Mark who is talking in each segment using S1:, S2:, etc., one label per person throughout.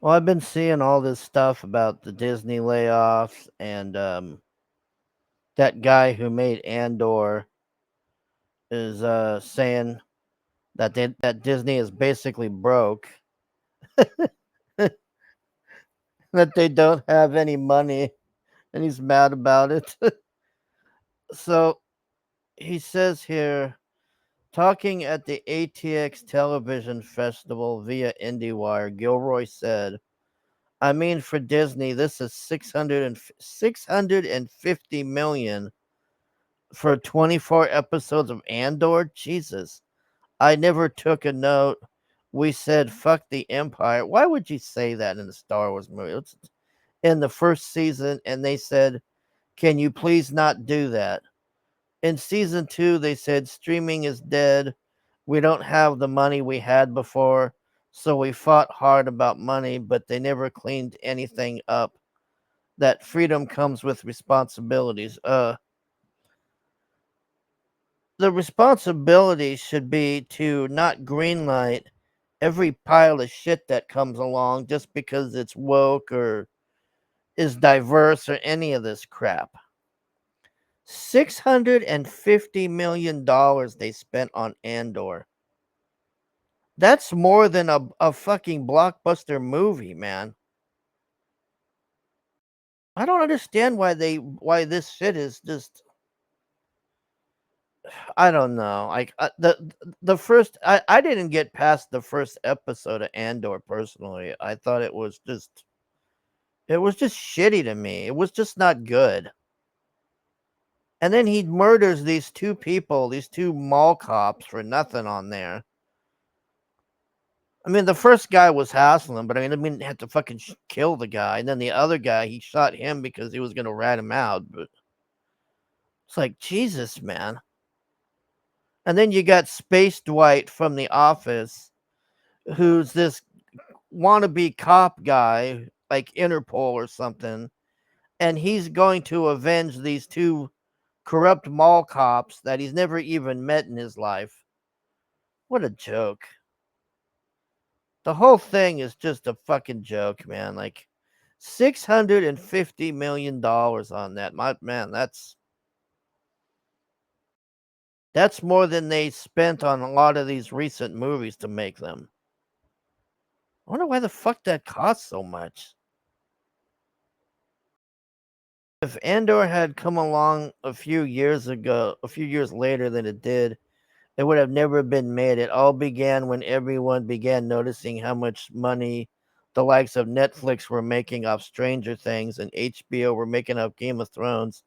S1: Well, I've been seeing all this stuff about the Disney layoffs and that guy who made Andor is saying that Disney is basically broke, that they don't have any money, and he's mad about it. So he says here, talking at the ATX Television Festival via IndieWire, Gilroy said, "I mean, for Disney, this is 650 million for 24 episodes of Andor? Jesus. I never took a note. We said, fuck the Empire." Why would you say that in the Star Wars movie? It's in the first season, and they said, can you please not do that? In season two, they said, streaming is dead. We don't have the money we had before. So we fought hard about money, but they never cleaned anything up. That freedom comes with responsibilities. The responsibility should be to not greenlight every pile of shit that comes along just because it's woke or is diverse or any of this crap. $650 million they spent on Andor. That's more than a fucking blockbuster movie, man. I don't understand why this shit is just, I don't know. Like the first I didn't get past the first episode of Andor personally. I thought it was just shitty to me. It was just not good. And then he murders these two people, these two mall cops for nothing on there. I mean, the first guy was hassling him, but I mean, had to fucking kill the guy. And then the other guy, he shot him because he was going to rat him out. But it's like, Jesus, man. And then you got Space Dwight from The Office, who's this wannabe cop guy, like Interpol or something. And he's going to avenge these two corrupt mall cops that he's never even met in his life. What a joke. The whole thing is just a fucking joke, man. Like $650 million on that. My man, that's more than they spent on a lot of these recent movies to make them. I wonder why the fuck that cost so much. If Andor had come along a few years ago, a few years later than it did, it would have never been made. It all began when everyone began noticing how much money the likes of Netflix were making off Stranger Things and HBO were making off Game of Thrones.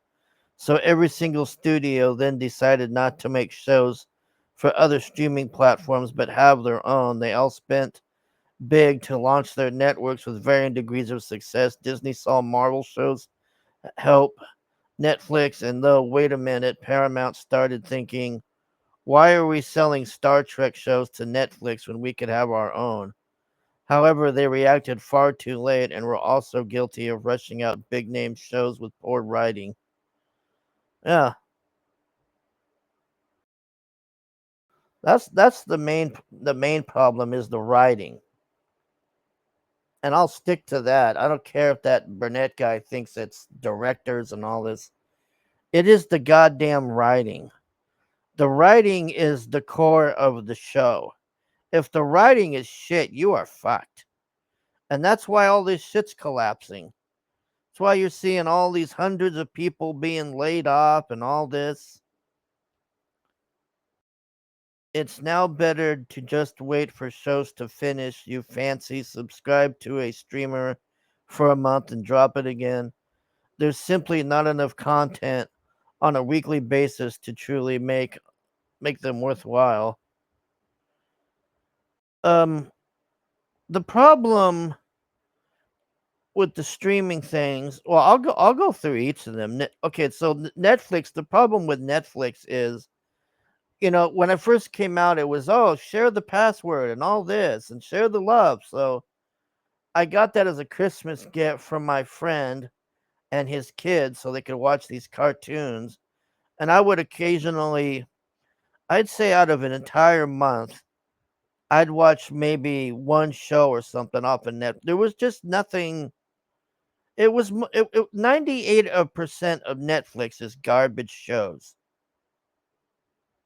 S1: So every single studio then decided not to make shows for other streaming platforms but have their own. They all spent big to launch their networks with varying degrees of success. Disney saw Marvel shows help Netflix, and though, wait a minute, Paramount started thinking, why are we selling Star Trek shows to Netflix when we could have our own? However, they reacted far too late and were also guilty of rushing out big name shows with poor writing. Yeah, that's the main problem is the writing. And I'll stick to that. I don't care if that Burnett guy thinks it's directors and all this. It is the goddamn writing. The writing is the core of the show. If the writing is shit, you are fucked. And that's why all this shit's collapsing. That's why you're seeing all these hundreds of people being laid off and all this. It's now better to just wait for shows to finish. You fancy subscribe to a streamer for a month and drop it again. There's simply not enough content on a weekly basis to truly make them worthwhile. Um the problem with the streaming things, well, I'll go through each of them. Okay, so Netflix, the problem with Netflix is, when it first came out, it was, oh, share the password and all this and share the love. So I got that as a Christmas gift from my friend and his kids so they could watch these cartoons. And I would occasionally, I'd say out of an entire month, I'd watch maybe one show or something off of Net. There was just nothing. It was 98% of Netflix is garbage shows.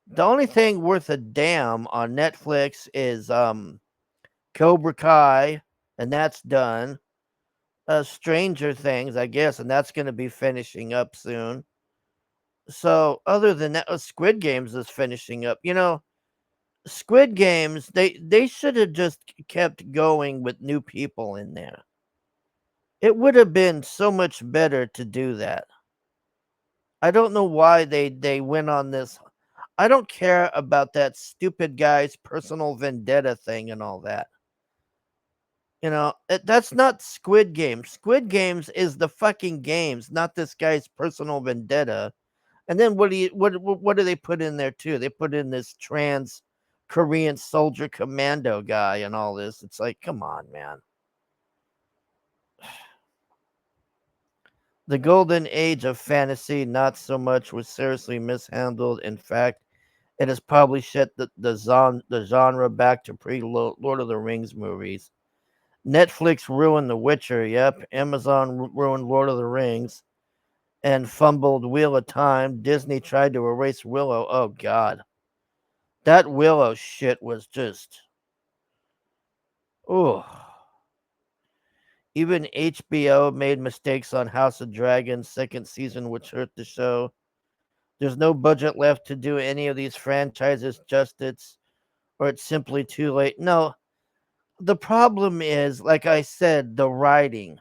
S1: The only thing worth a damn on Netflix is Cobra Kai, and that's done. Stranger Things, I guess, and that's going to be finishing up soon. So other than that, Squid Games is finishing up. Squid Games, they should have just kept going with new people in there. It would have been so much better to do that. I don't know why they went on this. I don't care about that stupid guy's personal vendetta thing and all that. That's not Squid Games. Squid Games is the fucking games, not this guy's personal vendetta. And then what do they put in there too? They put in this trans Korean soldier commando guy and all this. It's like, come on, man. The golden age of fantasy, not so much, was seriously mishandled. In fact, it has probably set the genre back to pre-Lord of the Rings movies. Netflix ruined The Witcher. Yep. Amazon ruined Lord of the Rings and fumbled Wheel of Time. Disney tried to erase Willow. Oh, God. That Willow shit was just. Oh. Even HBO made mistakes on House of Dragons second season, which hurt the show. There's no budget left to do any of these franchises justice, or it's simply too late. No, the problem is, like I said, the writing.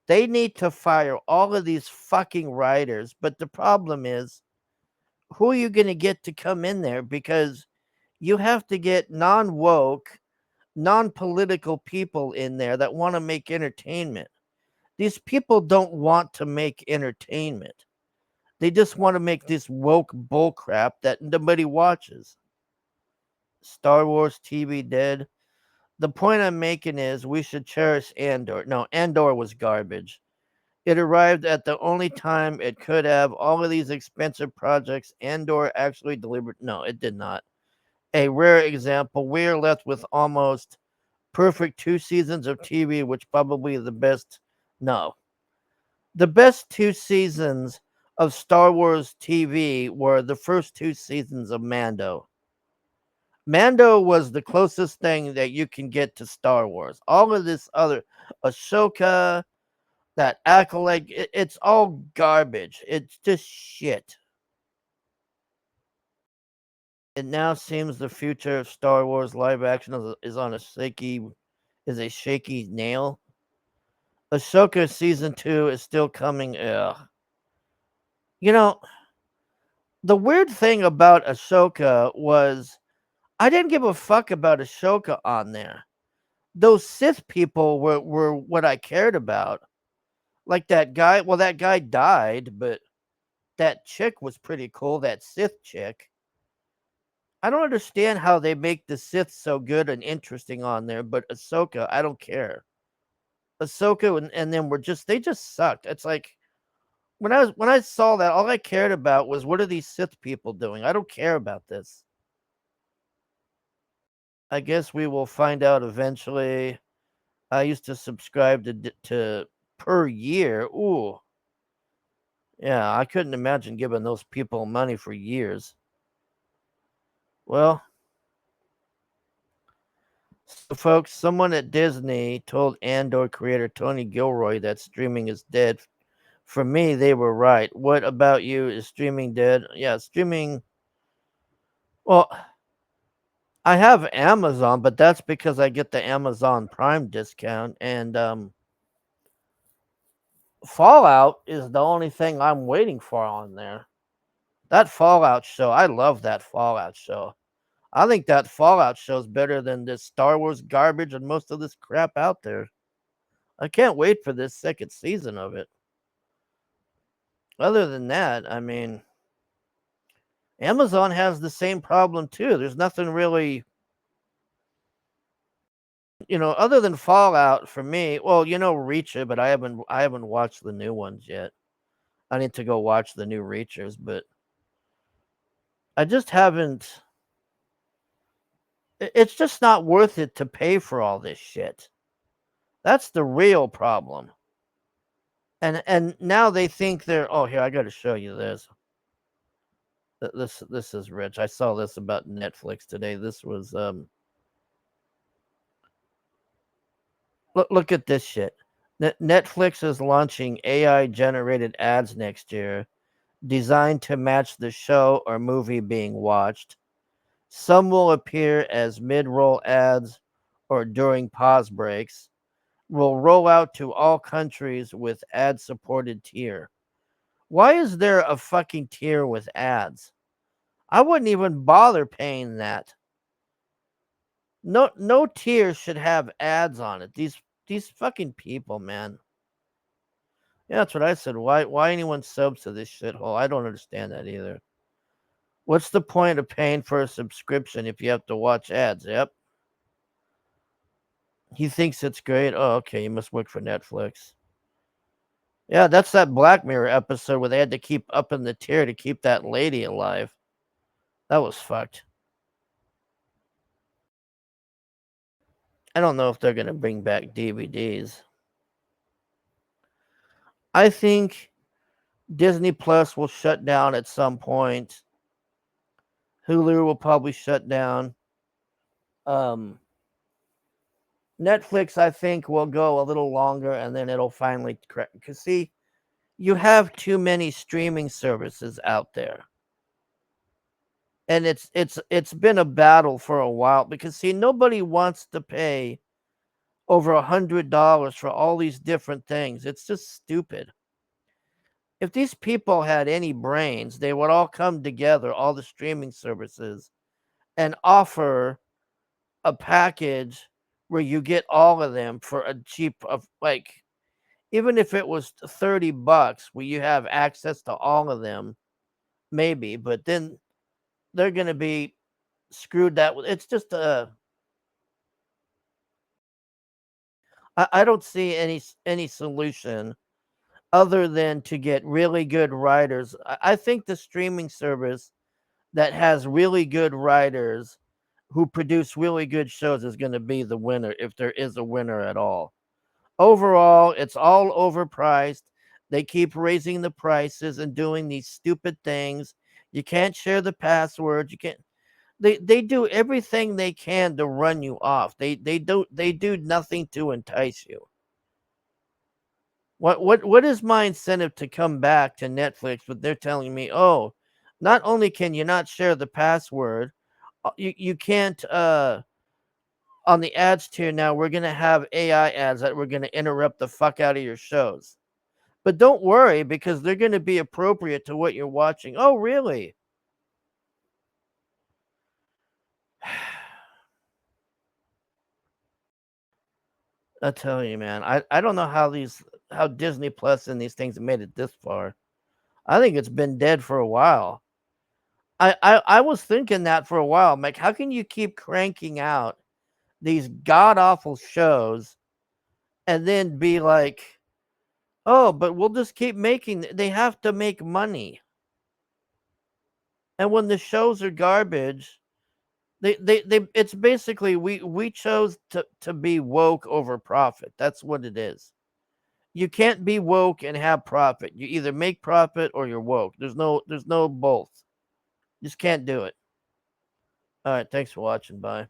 S1: They need to fire all of these fucking writers. But the problem is, who are you going to get to come in there? Because you have to get non woke, non political people in there that want to make entertainment. These people don't want to make entertainment. They just want to make this woke bullcrap that nobody watches. Star Wars TV dead. The point I'm making is we should cherish Andor. No, Andor was garbage. It arrived at the only time it could have. All of these expensive projects, Andor actually delivered. No, it did not. A rare example. We are left with almost perfect 2 seasons of TV, which probably the best. No. The best 2 seasons of Star Wars TV were the first 2 seasons of Mando. Mando was the closest thing that you can get to Star Wars. All of this other Ahsoka, that Acolyte, it's all garbage. It's just shit. It now seems the future of Star Wars live action is a shaky nail. Ahsoka season 2 is still coming. Ugh. You know, the weird thing about Ahsoka was I didn't give a fuck about Ahsoka on there. Those Sith people were what I cared about. Like that guy. Well, that guy died, but that chick was pretty cool. That Sith chick. I don't understand how they make the Sith so good and interesting on there, but Ahsoka, I don't care. Ahsoka and them they just sucked. It's like when I saw that, all I cared about was what are these Sith people doing? I don't care about this. I guess we will find out eventually. I used to subscribe to per year. Ooh, yeah, I couldn't imagine giving those people money for years. Well, so folks, someone at Disney told Andor creator Tony Gilroy that streaming is dead. For me, they were right. What about you? Is streaming dead? Yeah, streaming. Well, I have Amazon, but that's because I get the Amazon Prime discount. And Fallout is the only thing I'm waiting for on there. That Fallout show, I love that Fallout show. I think that Fallout show is better than this Star Wars garbage and most of this crap out there. I can't wait for this second season of it. Other than that, I mean, Amazon has the same problem too. There's nothing really, other than Fallout for me. Well, Reacher, but I haven't watched the new ones yet. I need to go watch the new Reachers, but I just haven't. It's just not worth it to pay for all this shit. That's the real problem. And now they think they're, oh, here, I got to show you this. This is rich. I saw this about Netflix today. This was look at this shit. Netflix is launching AI generated ads next year designed to match the show or movie being watched. Some will appear as mid-roll ads or during pause breaks. Will roll out to all countries with ad-supported tier. Why is there a fucking tier with ads? I wouldn't even bother paying that. No tier should have ads on it. These fucking people, man. Yeah, that's what I said. Why anyone subs to this shithole? I don't understand that either. What's the point of paying for a subscription if you have to watch ads? Yep. He thinks it's great. Oh, okay. You must work for Netflix. Yeah, that's that Black Mirror episode where they had to keep upping the tier to keep that lady alive. That was fucked. I don't know if they're going to bring back DVDs. I think Disney Plus will shut down at some point. Hulu will probably shut down. Netflix, I think, will go a little longer and then it'll finally correct. Because, see, you have too many streaming services out there. And it's been a battle for a while because, see, nobody wants to pay over $100 for all these different things. It's just stupid. If these people had any brains, they would all come together, all the streaming services, and offer a package where you get all of them for a cheap of like, even if it was $30 where you have access to all of them, maybe, but then they're going to be screwed that way. It's just I don't see any solution other than to get really good writers. I think the streaming service that has really good writers who produce really good shows is going to be the winner, if there is a winner at all. Overall, it's all overpriced. They keep raising the prices and doing these stupid things. You can't share the passwords. You can't. They do everything they can to run you off. They do nothing to entice you. What is my incentive to come back to Netflix? But they're telling me, oh, not only can you not share the password, you can't on the ads tier now. We're gonna have AI ads that we're gonna interrupt the fuck out of your shows. But don't worry because they're gonna be appropriate to what you're watching. Oh, really? I tell you, man, I don't know how Disney Plus and these things made it this far. I think it's been dead for a while. I was thinking that for a while. I'm like, how can you keep cranking out these god awful shows and then be like, oh, but we'll just keep making. They have to make money, and when the shows are garbage, they it's basically we chose to be woke over profit. That's what it is. You can't be woke and have profit. You either make profit or you're woke. There's no both. You just can't do it. All right, thanks for watching. Bye.